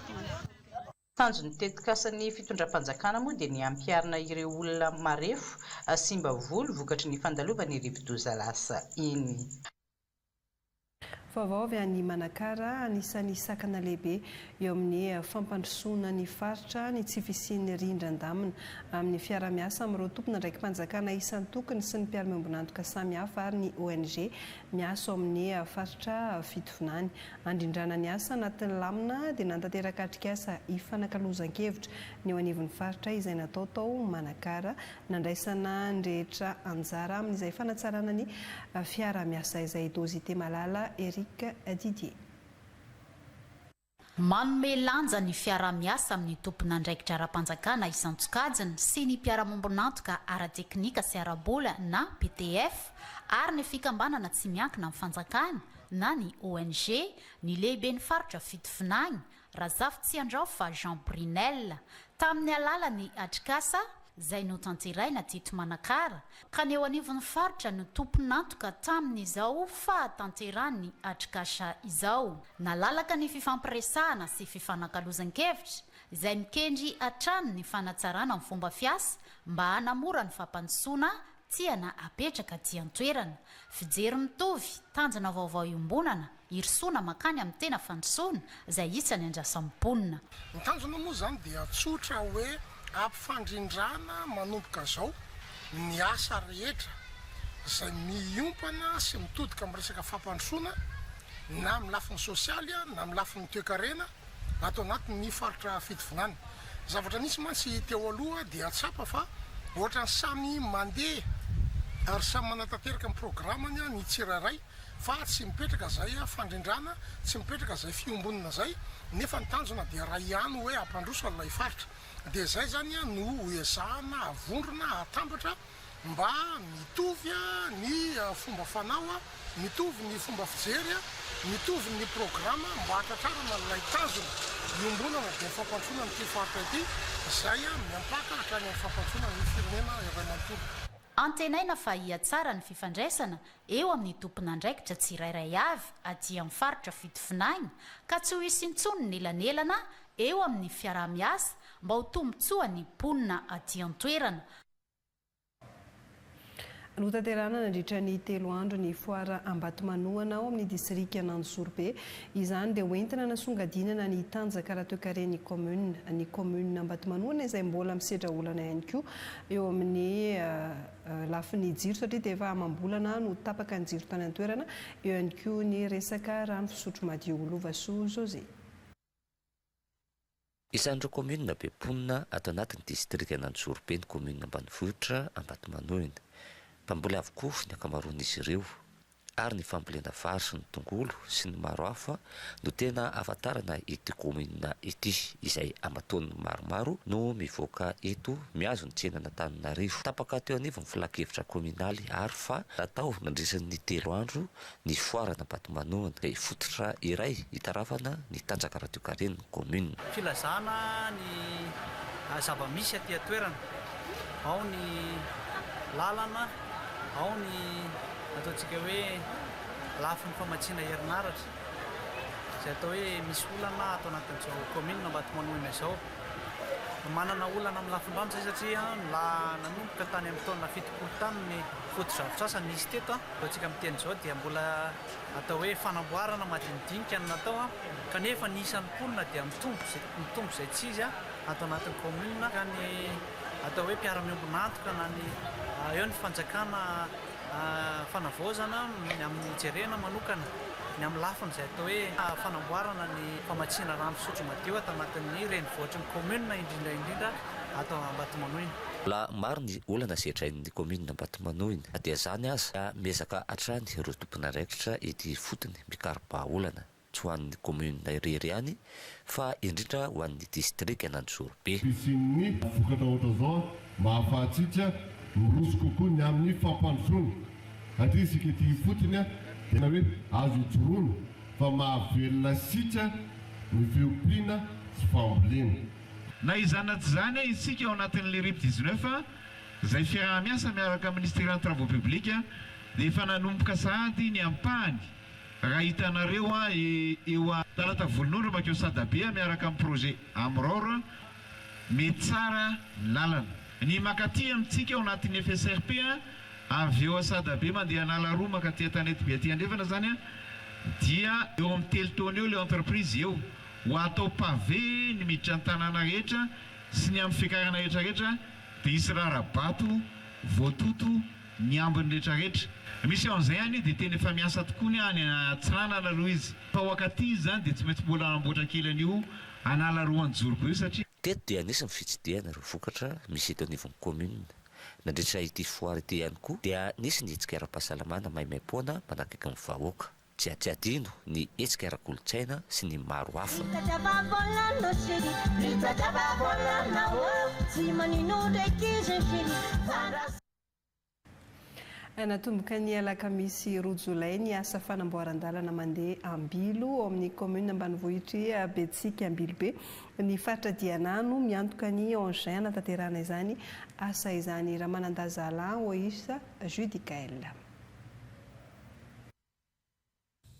Tanjony tetikasan'ny fitondram-panjakana moa dia ny ampiarina ireo olona marefo simba volo vokatry ny fandalovany rivo-doza lasa iny. Vaovao avy any Manakara anisan'ny sakana lehibe eo amin'ny fampandrosoana ny faritra ny tsy fisian'ny rindran-damina amin'ny fiara-miasa amin'ireo tompona ndraiky mpanjakana isan'ny tokony sy ny mpiara-miombonantoka samihafa ary ny ONG miasa amin'ny faritra fitovinany. Andrindrana ny asa anatin'ny lamina dia nantanteraka atrikasa ifanakalozan-kevitra ny eo anivon'ny faritra izay natao tao Manakara nandraisana ny rehetra anjara amin'izay fanatsarana ny fiara-miasa izay dozite malala Didier. Manome lanja ny fiara-miasa amin'ny tompona andraikitra ara-panjakana isan-tsokajiny sy ny mpiara-miombonantoka ara-teknika sy ara-bola na PTF ary ny fikambanana tsy miankina amin'ny fanjakana na ny ONG ny lehiben'ny faritra fitovinany Razafy Andraofa Jean Brunel tamin'ny alalany atrikasa izay notanteraina teto Manakara ka ny eo anivon'ny faritra no tomponantoka tamin'izao fahatanterany atrikasa izao. Nalalaka ny fifampiresahana sy fifanakalozan-kevitra izay mikendry hatrany ny fanatsarana amin'ny fomba fiasa mba hanamora ny fampandosoana tiana apetraka aty an-toerana. Fijery mitovy tanjona vaovao iombonana irisoana makany amin'ny tena fandosoana izay isany andrasam-ponina. Ny tanjona moa zany dia tsotra hoe ampifandrindrana manomboka zao ny asa rehetra izay miompana sy mitodika amin'ny resaka fampandrosoana na amin'ny lafiny sosialy na amin'ny lafiny toe-karena atao anatin'ny faritra fitovinany. Zavatra nisy mantsy teo aloha dia tsapa fa ohatra ny samy mandeha ary samy manatanteraka amin'ny programany ny tsirairay fa tsy mipetraka zay fandrindrana tsy mipetraka zay fiombonana zay nefa ny tanjona dia raha ihany hoe ampandroso an'ilay faritra. Dia zay zany no ezahana avondrona atambatra mba mitovy ny fomba fanao mitovy ny fomba fijery mitovy ny programa mba hatratrarana ilay tanjona iombonana dia fampandrosoana nyity faritra ity zay miampaka hatrany amin'ny fampandrosoana ny firenena iray manontolo. Antenaina fa hiatsara ny fifandraisana eo amin'ny tompona andraikitra tsirairay avy aty amin'ny faritra fitovinany ka tsy ho hisy intsony ny elanelana eo amin'ny fiara-miasa mba ho tombotsoa ny mponina aty an-toerana. Notanterana nandritra ny 3 andro ny foara Ambatomanoana ao amin'ny distrika Nanjourbe. Izany dia hoentina nasongadinana ny tanjaka raha toe-karen'ny commune Ambatomanoana izay mbola misedra olana ihany koa eo amin'ny lafiny jiro satria dia efa amam-bolana no tapaka ny jiro tany an-toerana eo ihany koa ny resaka rano fisotro madio Lovasoa José. Isan'ireo commune be mponina ato anatin'ny distrika Nanjourbe ny commune ambanivohitra Ambatomanoina. Mpamboly avokoa ny akamaroan'izy ireo ary ny fambolena vary sy ny tongolo sy ny maro hafa no tena ahafantarana ity commune ity izay amataon'ny maromaro no mivoaka eto miazo ny tsenana Antananarivo. Tapaka teo anivony filakevitra kominaly ary fa atao nandrisan'ny 3 andro ny foarana Ambatomanoana dia fototra iray hitarafana ny tanjaka raha toe-karen'ny commune. Filazana ny zava-misy aty an-toerana ao ny lalana ao ny ataontsika hoe lafin'ny famatsiana herinaratra izay atao hoe misy olana atao anatin'izao commune Ambatomanoina izao. Manana olana amin'ny lafin-drano zay satria nanomboka tany amin'ny taona 70 tany ny foto-drafitrasa nisy teto. Ataontsika amin'ny teny izao dia mbola atao hoe fanamboarana madinidinika no natao kanefa ny isan'ny mponina dia mitombo izay tsy izy atao anatin'ny commune ka ny atao hoe mpiara-miombonantoka na ny eo ny fanjakana fanavaozana amin'ny jerena manokana ny amin'ny lafiny izay atao hoe fanamboarana ny famatsiana rano fisotro madio atao anatin'ny renivohitr'ny commune indrindra atao Ambatomanoina. La maro ny olana setrain'ny commune Ambatomanoina dia zany aza miezaka hatrany ireo tompona andraikitra ety fotony mikarapa olana tsy ho an'ny commune irery ihany fa indrindra ho an'ny distrika Nanjourbe. Fisian'ny vokatra ohatra zao mba ahafahantsika miroso kokoa ny amin'ny fampandrosoana satria isika ety fotony tena hoe azo ijoroana fa mahavelona sika ny fiompiana sy fambolena. Na izana tsy zany isika ao anatin'le RIP 19 zay fiarah-miasa miaraka ministère ny travaux publics dia efa nanomboka sahady ny ampahany raha hitanareo eo a talata volonondro makeo Sadabe miaraka amin'ny projet Amror mety tsara lalana ny makaty amintsika ao anatin'ny FSRP avy eo a Sadabe mandeha anala roa makaty Tanety be aty andrefana zany dia eo amin'ny telo taona eo le entreprise eo ho atao pavé ny miditra ny tanàna rehetra sy ny amin'ny fiakarana rehetrarehetra dia isy rarabato voatoto ny ambiny rehetrarehetra misy an'izay any dia tena efa miasa tokoa ny any Antsirana aloha izy fa wakaty izy zany dia tsy maintsy mbola anamboatra kely an'io anala roa anjoroko io satria teto dia anisany fitsidihana ireo vokatra misy eto anivon'ny commune nandritra ity foary ity ihany koa dia nisy ny hetsika ara-pahasalamana maimaipoana manakaiky amin'ny vahoaka tsy adino ny hetsika ara-kolotsaina sy ny maro hafa natomboka ny alakamisy roa jolay ny asa fanamboaran-dalana mandeha Ambilo ao amin'ny commune ambanivohitra Betsika Ambilo be ny faritra Dianano miantoka ny engin natanterahana izany asa izany Ramanandazala Oisa Judicael.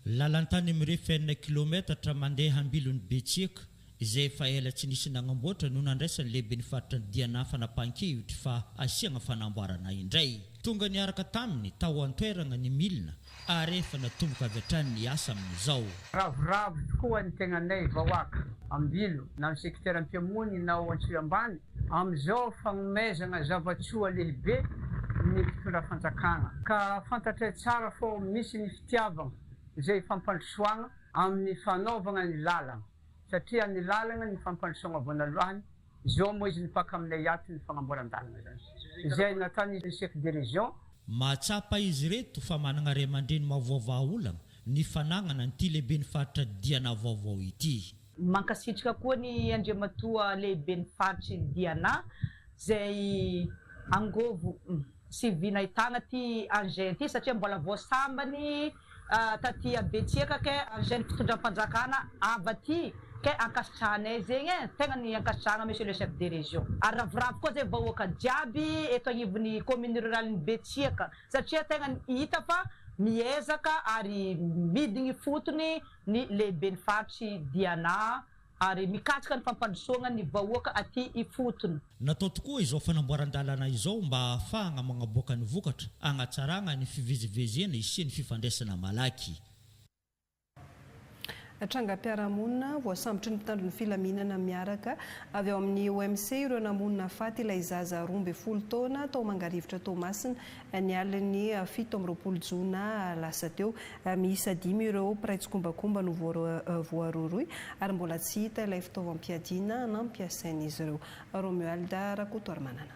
Lalantany mirefa 4 kilometatra mandeha Ambilon'ny Betsika izay efa ela tsy nisy nagnamboatra no nandraisany lehibe ny faritra ny Diana fanapahan-kevitra fa asiagna fanamboarana indray. Tonga niaraka taminy tao an-toerana ny milina ary efa natomboka avy hatrany ny asa amin'izao. Ravoravo tokoa ny tegnanay vahoaka Ambilo na ny sekretera am-piamony na ao Antsiambany amin'izao fagnomezana zavatsoa lehibe ny mpitondra fanjakana ka fantatray tsara fô misy ny fitiavana izay fampandrosoagna amin'ny fanaovana ny lalana satria ny lalana ny fampandrosoagna voanalohany izao moa izy nipaka aminay aty ny fagnamboaran-dalana zany izay natany chef de région. Mahatsapa izy reto fa manana ray aman-dreny mahavaovao olana ny fanagnana ny ty lehibe ny faritra Diana vaovao ity. Mankasitraka koa ny andriamatoa lehibe ny faritry Diana zay angovo sy vinahitana ty engin ty satria mbola voasambany taty Betsika ke engin fitondram-panjakana avaty ke ankasitrahanay zegny tegna ny ankasitrahana monsieur le chef de région. Ary ravoravo koa zay vahoaka jiaby eto agnivon'ny commune rurale ny Betsika satria tegna hita fa miezaka ary midigny fotony ny lehibe ny faritry Diana ary mikatsika ny fampandrosoagna ny vahoaka aty ifotony. Natao tokoa izao fanamboaran-dalana izao mba ahafahana magnaboaka ny vokatra agnatsarana ny fivezivezena isia ny fifandraisana malaky. Trangam-piarahamonina voasambotry ny mpitandron'ny filaminana miaraka avy ao amin'ny OMC ireo namonina faty ilay zaza 12 taona tao Mangarivotra Tomasina ny aliny 7 jona lasa teo miisa 5 ireo mpiray-tsokombakomba no voaroaroy ary mbola tsy hita ilay fitaovam-piadiana nampiasain'izy ireo. Romualda Rakotoarmanana.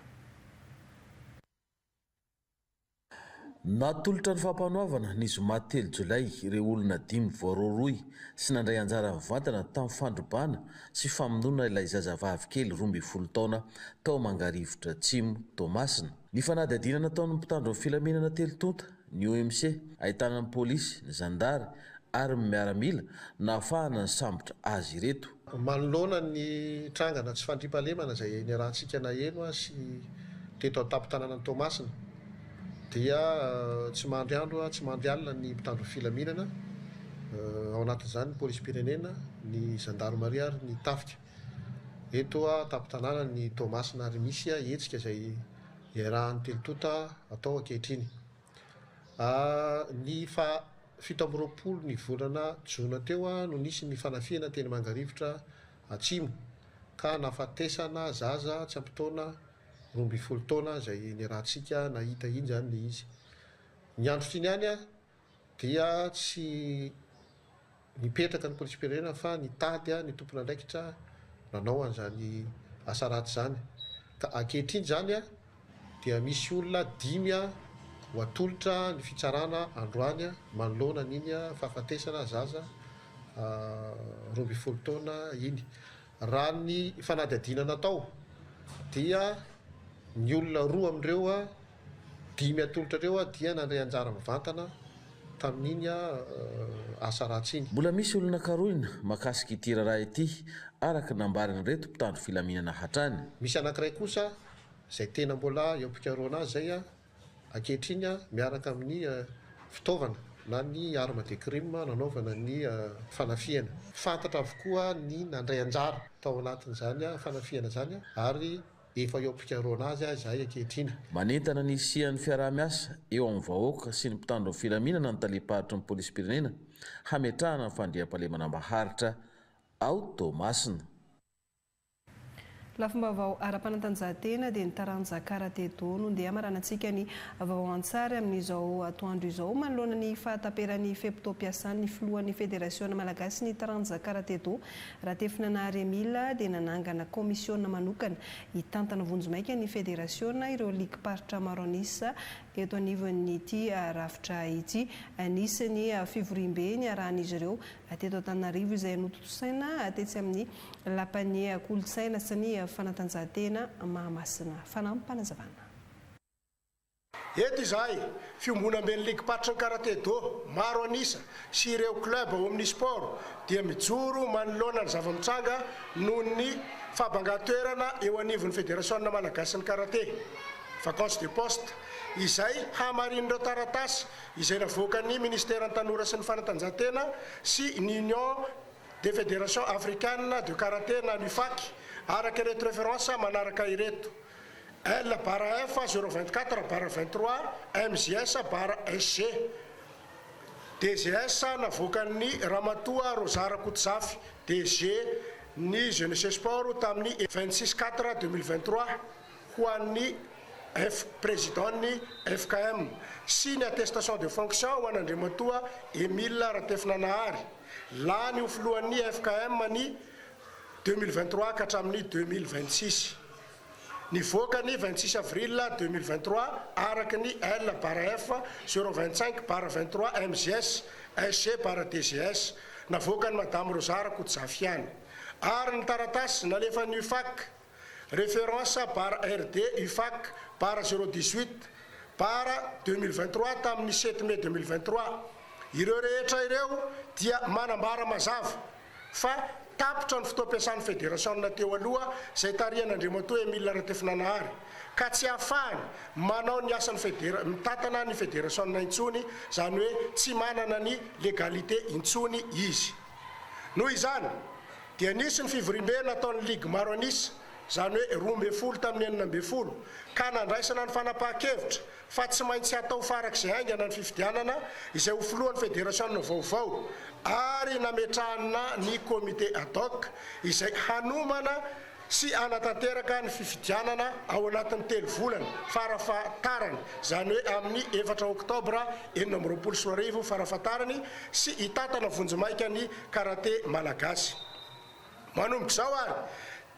Natolotra ny fampanoavana ny zoma 3 jolay ireo olona 5 voaroaroy sy nandray anjara mivantana tamin'ny fandrobana sy famonona ilay zazavavy kely 12 taona tao Mangarivotra Atsimo Tomasina. Ny fanadihadiana nataon'ny mpitandron'ny filaminana telotonta ny OMC ahitana ny polisy, ny zandary ary miaramila nahafahana ny sambotra azy ireto. Manoloana ny trangana tsy fandriampahalemana izay niarahantsika naheno sy teto an-tampon-tanàna ny Tomasina dia tsy mandry andro tsy mandry alina ny mpitandron'ny filaminana ao anatin'izany ny polisy pirenena ny gendarmerie ary ny tafika eto tampon-tanàna ny Tomasina ary misy hetsika izay iarahan'ny telotonta atao ankehitriny. Ny 17 ny volana jona teo no nisy ny fanafiana teny Mangarivotra Atsimo ka nafatesana zaza tsy ampitaona 12 taona izay niarahantsika nahita iny zany le izy. Ny andro triny any dia tsy nipetraka ny polisy pirenena fa nitady ny tompon'andraikitra nanao an'izany asa ratsy zany ka ankehitriny zany dia misy olona 5 ho atolotra ny fitsarana androany manoloana n'iny fahafatesana zaza 12 taona iny. Raha ny fanadihadiana natao dia ny olona 2 amin'ireo 5 atolotra ireo dia nandray anjara mivantana tamin'iny asa ratsy iny. Mbola misy olona karoina makasika ity raharaha ity araka nambariny reto mpitandro filaminana hatrany. Misy anankiray kosa zay tena mbola eo am-pikaroana azy zay a ankehitriny a miaraka amin'ny fitaovana na ny arme de crime nanaovana ny fanafiana. Fantatra avokoa ny nandray anjara tao anatin'izany a fanafiana zany a ary efa eo am-pikaroana azy a zay ankehitriny. Manentana ny sian'ny fiaraha-miasa eo amin'ny vahoaka sy ny mpitandro ny filaminana ny talipahatry ny polisy-pirenena hametrahana ny fandriam-pahalemana maharitra ao Tomasina. Lafim-baovao ara-panatanjahantena dia ny taranja karate do no ndeha maranantsika ny vaovao an-tsary amin'izao atoandro izao manoloana ny fahataperan'ny feptom-piasan'ny filohan'ny federasion malagasy ny taranja karate do raha tefinana Remila dia nanangana komisiona manokana hitantana vonjomaika ny federasion ireo ligue paritra maro anisa eto anivon'ity rafitra ity anisany fivorimbe ny arahan'izy ireo teto Antananarivo izay nototosaina tetsy amin'ny lapanie kolotsaina sy ny fanatanjahantena Mahamasina. Fanampanazavana. Eto izahay fiombonam-ben'ny ligue paritra ny karate do maro anisa sy ireo club ao amin'ny sport dia mijoro manoloana ny zava-mitranga noho ny fahabangan-toerana eo anivon'ny federasion malagasy ny karate vacance de poste izay hamarin'ireo taratasy izay navoaka ny ministère ny tanora sy ny fanatanjahantena sy ny union des fédérations africaines de karaté na l'UFAC araka ireto référence manaraka ireto L barra F 024 barra 23 MJS barra SG DGS navoakan'ny Ramatoa Rosara Kotsafy DG ny jeunesse sport tamin'ny 26/4 2023 ho an'ny président ny FKM sy ny attestation de fonction ho an'Andriamatoa Emile Ratefinanahary lany ho filohan'ny FKM ny 2023 ka hatramin'ny 2026 nivoaka ny 26 avril 2023 araka ny L barra F 025 barra 23 MJS SG barra DGS navoaka ny Madame Rosara Koutsafiane ary ny taratasy nalefa ny UFAC référence barra RD UFAC barra 018 barra 2023 tamin'ny 7 mai 2023 ireo rehetra ireo dia manambara mazava fa tapitra ny fotoam-piasan'ny federasion teo aloha izay tarihan'Andriamatoa Emile Ratefinanahary ka tsy ahafahany manao ny asan'ny mitantana ny federasion intsony zany hoe tsy manana ny légalité intsony izy. Noho izany dia nisy ny fivorimbe nataon'ny ligue maro anisa zany hoe 12 tamin'ny 19 ka nandraisana ny fanapahan-kevitra fa tsy maintsy atao farak'izay haingana ny fifidianana izay ho filohan'ny federasion vaovao ary nametrahana ny comité ad hoc izay hanomana sy anatanteraka ny fifidianana ao anatin'ny 3 volana farafahatarany zany hoe amin'ny 4 oktobra 2024 farafahatarany sy hitantana vonjomaika ny karate malagasy. Manomboka izao ary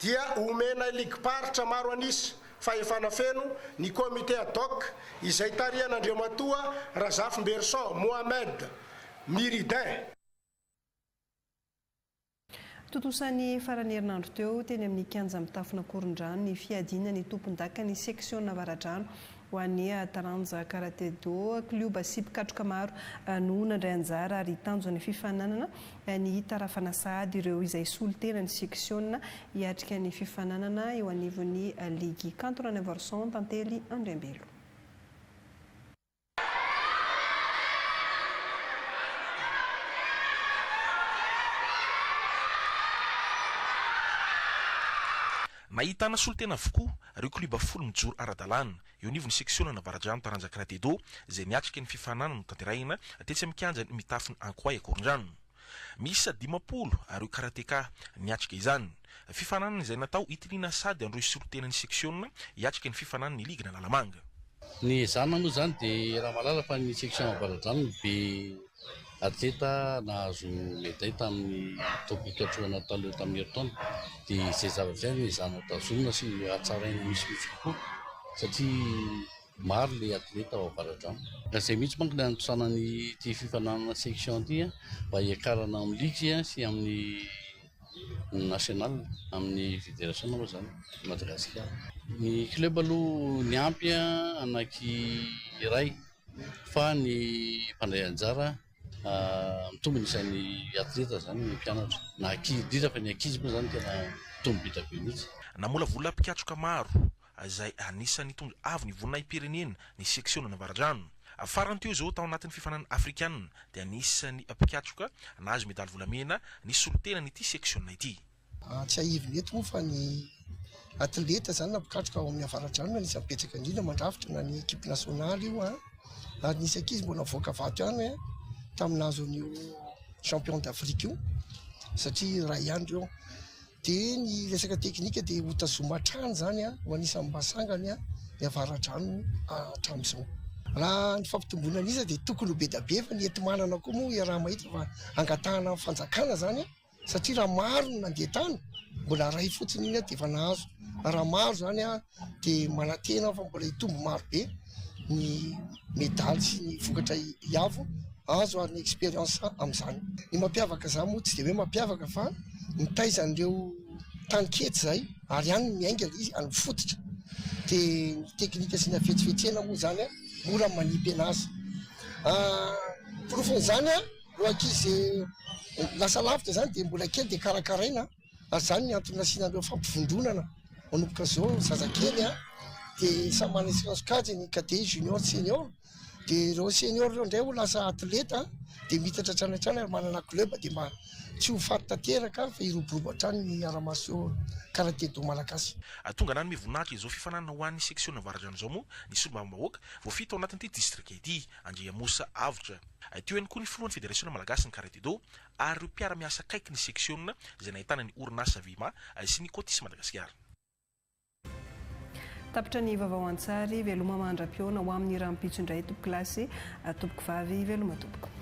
dia omena ligue paritra maro anisa fa efa nafeno ny comité ad hoc izay tarihan'Andriamatoa Razaf Mberson Mohamed Miridin. Totosan'ny farany herinandro teo teny amin'ny kianja mitafona koron-drano ny fiadiana ny tompon-daka ny section Navaradrano ho an'ny taranja karate do klioba sipikatroka maro no nandray anjara ary tanjona fifananana ny tarafana sahady ireo izay solitena ny section hiatrika ny fifananana eo anivon'ny ligue canton Nevarson tantely Andriambelo. Nahitana solitena avokoa ireo kluba folo mijoro ara-dalàna eo anivon'ny section Navaradrano taranja karate do izay niatrika ny fifanana no tanterahina tetsy amin'ny kianja mitafiny Ankoay Korondrano. Misy 50 ireo karateka niatrika izany. Fifanana izay natao hitirina sady andro solitenan'ny section hiatrika ny fifanana ny ligue na Lalamanga. Ny zana moa zany dia raha malala fa ny section Navaradrano be atleta nahazo médaille tamin'ny topikatroana taloha tamin'ny herintaona dia izay zavatra ny zana tazomina sy atsaraina misy kokoa satria maro le atleta ao Avaradrano. Izay mihitsy manko ny antosanana ny ty fifananana section ty mba hiakarana amin'ny ligue sy amin'ny national amin'ny fédération moa zany Madagasikara. Ny club aloha ny ampy anankiray fa ny mpandray anjara mitombina izany atleta zany ny mpianatra na ankizy ditra fa ny ankizy moa zany tena mitombo bita be mihitsy. Namolavola mpikatroka maro izay anisany tondro avy ny vonina ipirenena ny seksiona navaradrano. Farany teo zao tao anatin'ny fifanana afrikanina dia anisany mpikatroka nahazo medaly volamena ny solotena nyity seksiona ity. Tsy ahiviny eto moa fa ny atleta zany na mpikatroka ao amin'ny avaradrano anisany mipetraka indrindra mandrafitra na ny ekipe nasionaly io ary nisy ankizy mbola voaka vato ihany taminazo an'io champion d'Afrique io satria ray ihany reo. Dia ny resaka teknika dia hotazoma hatrany zany ho anisan'ny mbasangany ny avaradrano hatramin'izao. Raha ny fampitomboana an'iza dia tokony ho be da be fa ny enti-manana koa moa raha mahita fa angatahana fanjakana zany satria raha maro no nandeha tany mbola ray fotsiny iny dia efa nahazo. Raha maro zany dia manantena fa mbola hitombo maro be ny medaly sy ny vokatra iavo azo ary ny expérience amin'izany. Ny mampiavaka zany moa tsy dia hoe mampiavaka fa nitaizan'ireo tankety zay ary ihany miaingana izy any fototra dia ny teknika sy ny afetsifetsena moa zany mora manipy anazy. Profon'izany ro ankizy lasa lavitra zany dia mbola kely dia karakaraina ary zany ny antony nasianareo fampivondronana manomboka zao zazakely dia samy manana sikasokajy ny cadet junior senior dia ireo senior ireo indray ho lasa atleta dia mitatra tranatrany ary manana club dia mba tsy ho faty tanteraka fa iroborobo hatrany ny aramaso karaté do malagasy. Tonga nany mivoninahitra izao fifanana ho an'ny seksiona avaradrano zao moa ny solombavam-bahoaka voafito ao anatin'ity distrika ity Andriamosa Avotra. Teo ihany koa ny filohan'ny federasiona malagasy ny karaté do ary ireo mpiara-miasa akaiky ny seksiona izay nahitana ny orinasa Vima sy ny Kotis Madagasikara. Tapitra ny vaovao an-tsary veloma mandra-piona ho amin'ny rahampitso indray tompoko lasy tompoko vavy veloma tompoko.